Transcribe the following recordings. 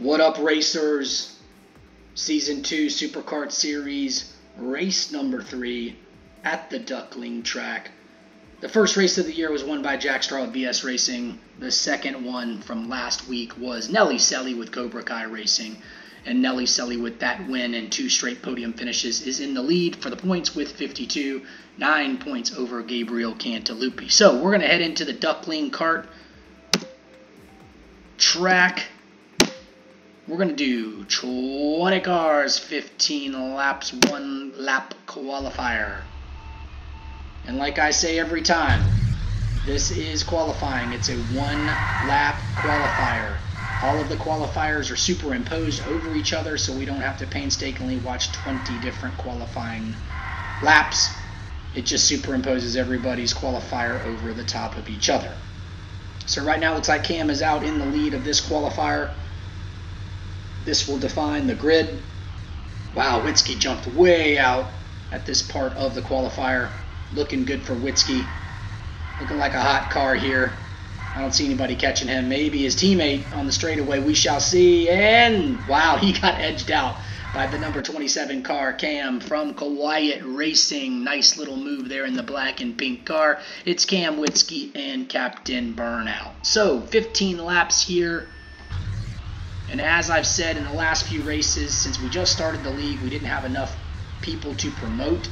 What up, racers? Season 2 Superkart Series, race number 3 at the Duckling track. The first race of the year was won by Jack Straw at BS Racing. The second one from last week was Nelly Selly with Cobra Kai Racing. And Nelly Selly, with that win and 2 straight podium finishes, is in the lead for the points with 52, 9 points over Gabriel Cantalupi. So we're going to head into the Duckling kart track. We're going to do 20 cars, 15 laps, 1 lap qualifier. And like I say every time, this is qualifying. It's a 1 lap qualifier. All of the qualifiers are superimposed over each other, so we don't have to painstakingly watch 20 different qualifying laps. It just superimposes everybody's qualifier over the top of each other. So right now it looks like Cam is out in the lead of this qualifier. This will define the grid. Wow, Witzke jumped way out at this part of the qualifier. Looking good for Witzke. Looking like a hot car here. I don't see anybody catching him. Maybe his teammate on the straightaway. We shall see. And wow, he got edged out by the number 27 car, Cam from Quiet Racing. Nice little move there in the black and pink car. It's Cam, Witzke, and Captain Burnout. So 15 laps here. And as I've said in the last few races, since we just started the league, we didn't have enough people to promote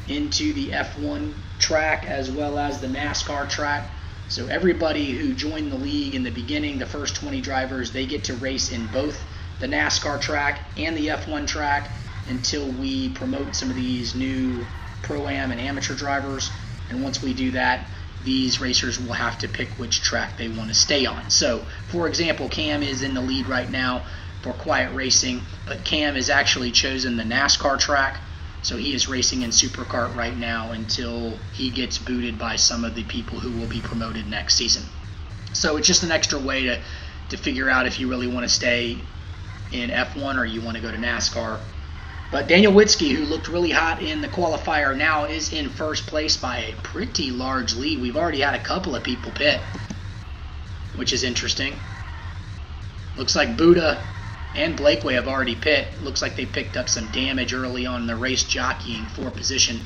into the F1 track as well as the NASCAR track. So everybody who joined the league in the beginning, the first 20 drivers, they get to race in both the NASCAR track and the F1 track until we promote some of these new Pro-Am and amateur drivers. And once we do that, these racers will have to pick which track they want to stay on. So, for example, Cam is in the lead right now for Quiet Racing, but Cam has actually chosen the NASCAR track. So he is racing in Superkart right now until he gets booted by some of the people who will be promoted next season. So it's just an extra way to figure out if you really want to stay in F1 or you want to go to NASCAR. But Daniel Witzke, who looked really hot in the qualifier, now is in first place by a pretty large lead. We've already had a couple of people pit, which is interesting. Looks like Buddha and Blakeway have already pit. Looks like they picked up some damage early on in the race jockeying for position.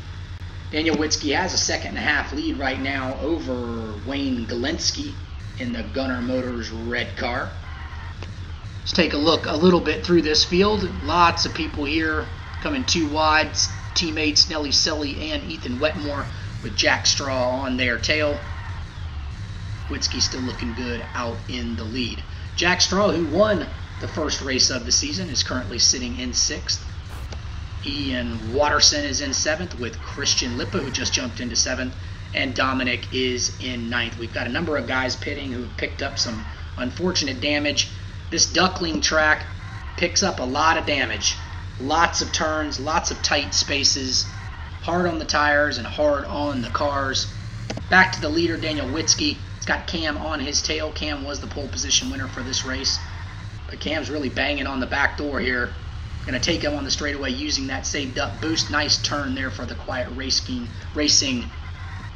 Daniel Witzke has a 2.5 lead right now over Wayne Galinsky in the Gunner Motors red car. Let's take a look a little bit through this field. Lots of people here coming 2 wide. Teammates Nelly Selly and Ethan Wetmore with Jack Straw on their tail. Witzke still looking good out in the lead. Jack Straw, who won the first race of the season, is currently sitting in 6th. Ian Watterson is in 7th with Christian Lippa, who just jumped into 7th. And Dominic is in 9th. We've got a number of guys pitting who have picked up some unfortunate damage. This Duckling track picks up a lot of damage. Lots of turns, lots of tight spaces, hard on the tires and hard on the cars. Back to the leader, Daniel Witzke. He's got Cam on his tail. Cam was the pole position winner for this race. But Cam's really banging on the back door here. Going to take him on the straightaway using that saved up boost. Nice turn there for the Quiet Racing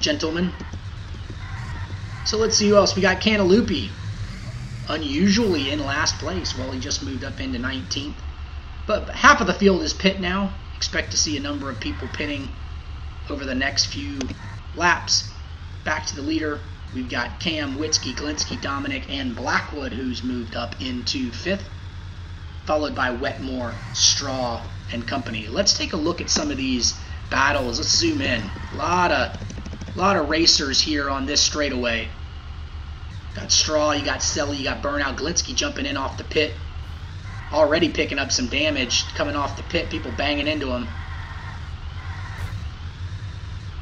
gentleman. So let's see who else. We got Cantalupi, unusually in last place. Well, he just moved up into 19th. But half of the field is pit now. Expect to see a number of people pitting over the next few laps. Back to the leader. We've got Cam, Witzke, Galinsky, Dominic, and Blackwood, who's moved up into 5th. Followed by Wetmore, Straw, and company. Let's take a look at some of these battles. Let's zoom in. A lot of racers here on this straightaway. Got Straw, you got Selly, you got Burnout. Galinsky jumping in off the pit. Already picking up some damage coming off the pit. People banging into him.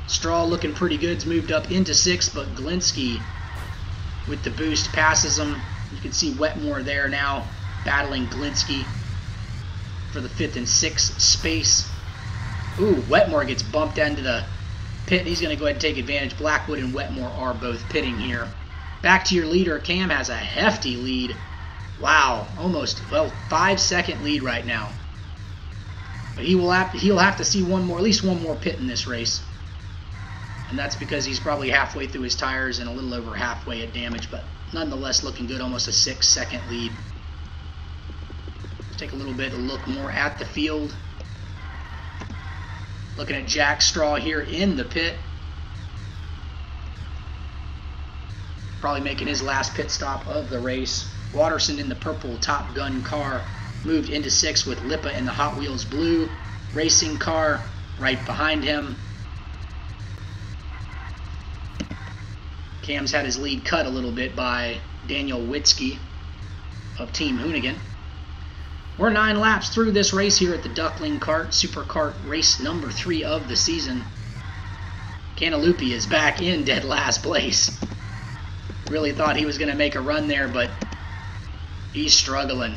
Straw looking pretty good. It's moved up into 6th, but Galinsky with the boost passes him. You can see Wetmore there now battling Galinsky for the 5th and 6th space. Ooh, Wetmore gets bumped into the pit. And he's going to go ahead and take advantage. Blackwood and Wetmore are both pitting here. Back to your leader. Cam has a hefty lead. Wow, almost, well, 5-second lead right now. But he'll have to see at least one more pit in this race. And that's because he's probably halfway through his tires and a little over halfway at damage, but nonetheless looking good, almost a 6-second lead. take a little bit of look more at the field. Looking at Jack Straw here in the pit. Probably making his last pit stop of the race. Watterson in the purple Top Gun car moved into 6th with Lippa in the Hot Wheels blue racing car right behind him. Cam's had his lead cut a little bit by Daniel Witzke of Team Hoonigan. We're 9 laps through this race here at the Duckling Kart Superkart race number 3 of the season. Cantalupi is back in dead last place. Really thought he was going to make a run there, but he's struggling.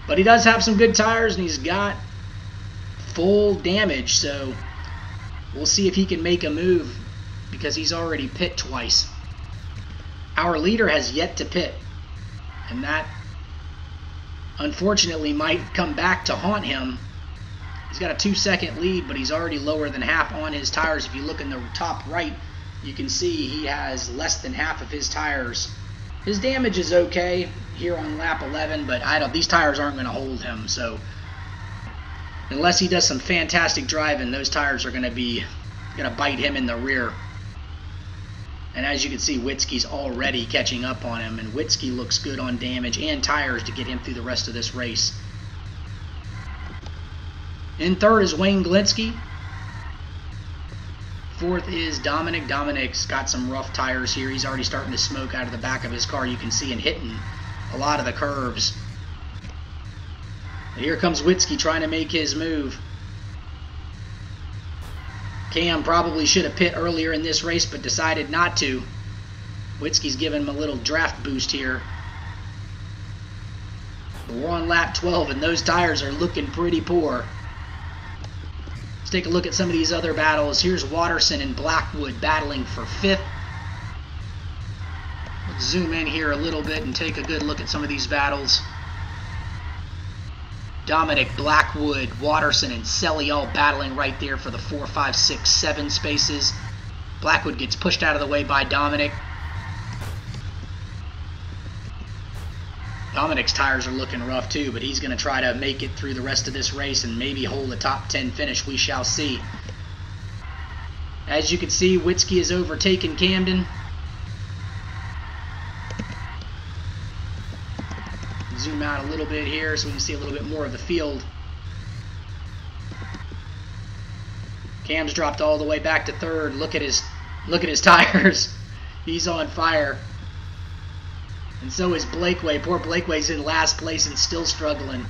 But he does have some good tires, and he's got full damage, so we'll see if he can make a move because he's already pit twice. Our leader has yet to pit, and that unfortunately might come back to haunt him. He's got a 2-second lead, but he's already lower than half on his tires. If you look in the top right, you can see he has less than half of his tires. His damage is okay here on lap 11, but these tires aren't going to hold him. So unless he does some fantastic driving, those tires are going to bite him in the rear. And as you can see, Witzke's already catching up on him, and Witzke looks good on damage and tires to get him through the rest of this race. In 3rd is Wayne Glinsky. 4th is Dominic. Dominic's got some rough tires here. He's already starting to smoke out of the back of his car, you can see, and hitting a lot of the curves. But here comes Witzke trying to make his move. Cam probably should have pit earlier in this race, but decided not to. Witzke's giving him a little draft boost here. But we're on lap 12, and those tires are looking pretty poor. Let's take a look at some of these other battles. Here's Watterson and Blackwood battling for 5th. Let's zoom in here a little bit and take a good look at some of these battles. Dominic, Blackwood, Watterson, and Selly all battling right there for the 4, 5, 6, 7 spaces. Blackwood gets pushed out of the way by Dominic. Dominic's tires are looking rough too, but he's going to try to make it through the rest of this race and maybe hold a top 10 finish. We shall see. As you can see, Witzke is overtaken Camden. Zoom out a little bit here so we can see a little bit more of the field. Cam's dropped all the way back to 3rd. Look at his tires. He's on fire. And so is Blakeway. Poor Blakeway's in last place and still struggling.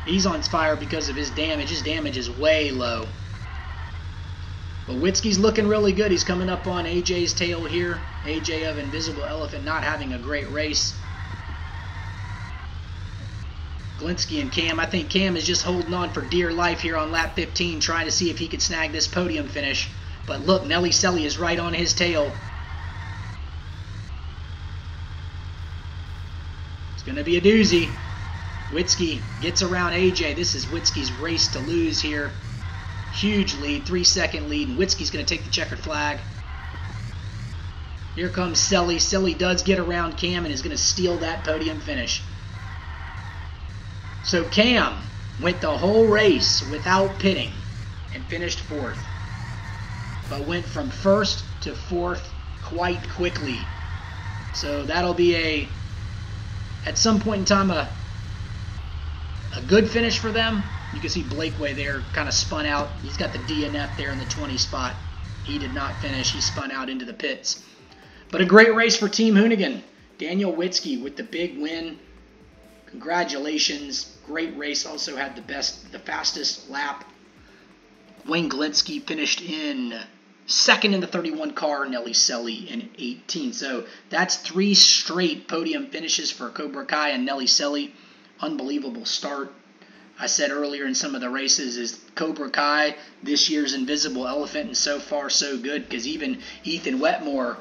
He's on fire because of his damage. His damage is way low. But Witzke's looking really good. He's coming up on AJ's tail here. AJ of Invisible Elephant not having a great race. Glinsky and Cam. I think Cam is just holding on for dear life here on lap 15, trying to see if he could snag this podium finish. But look, Nelly Selly is right on his tail. It's going to be a doozy. Witzke gets around AJ. This is Witzke's race to lose here. Huge lead, 3-second lead, and Witzke's going to take the checkered flag. Here comes Selly. Selly does get around Cam and is going to steal that podium finish. So Cam went the whole race without pitting and finished 4th, but went from 1st to 4th quite quickly. So that'll be at some point in time a good finish for them. You can see Blakeway there kind of spun out. He's got the DNF there in the 20 spot. He did not finish. He spun out into the pits. But a great race for Team Hoonigan. Daniel Witzke with the big win. Congratulations. Great race. Also had the fastest lap. Wayne Glinsky finished in 2nd in the 31 car. Nelly Selly in 18. So that's 3 straight podium finishes for Cobra Kai and Nelly Selly. Unbelievable start. I said earlier in some of the races is Cobra Kai this year's Invisible Elephant, and so far so good because even Ethan Wetmore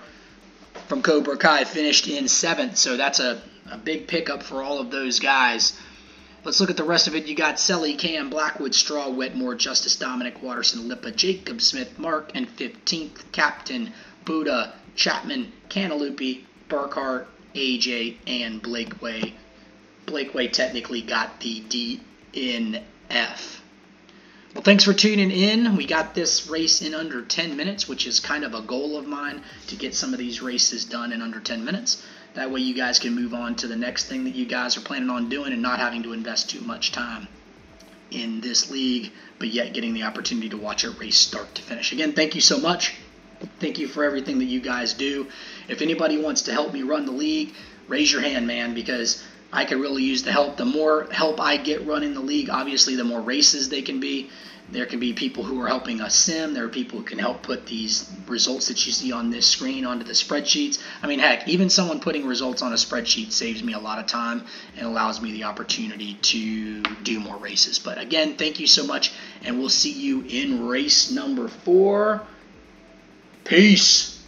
from Cobra Kai finished in 7th. So that's a big pickup for all of those guys. Let's look at the rest of it. You got Selly, Cam, Blackwood, Straw, Wetmore, Justice, Dominic, Watterson, Lippa, Jacob Smith, Mark, and 15th, Captain, Buddha, Chapman, Cantalupi, Burkhart, AJ, and Blakeway. Blakeway technically got the DNF. Well, thanks for tuning in. We got this race in under 10 minutes, which is kind of a goal of mine, to get some of these races done in under 10 minutes. That way you guys can move on to the next thing that you guys are planning on doing and not having to invest too much time in this league, but yet getting the opportunity to watch a race start to finish. Again, thank you so much. Thank you for everything that you guys do. If anybody wants to help me run the league, raise your hand, man, because I could really use the help. The more help I get running the league, obviously, the more races they can be. There can be people who are helping us sim. There are people who can help put these results that you see on this screen onto the spreadsheets. I mean, heck, even someone putting results on a spreadsheet saves me a lot of time and allows me the opportunity to do more races. But again, thank you so much, and we'll see you in race number 4. Peace.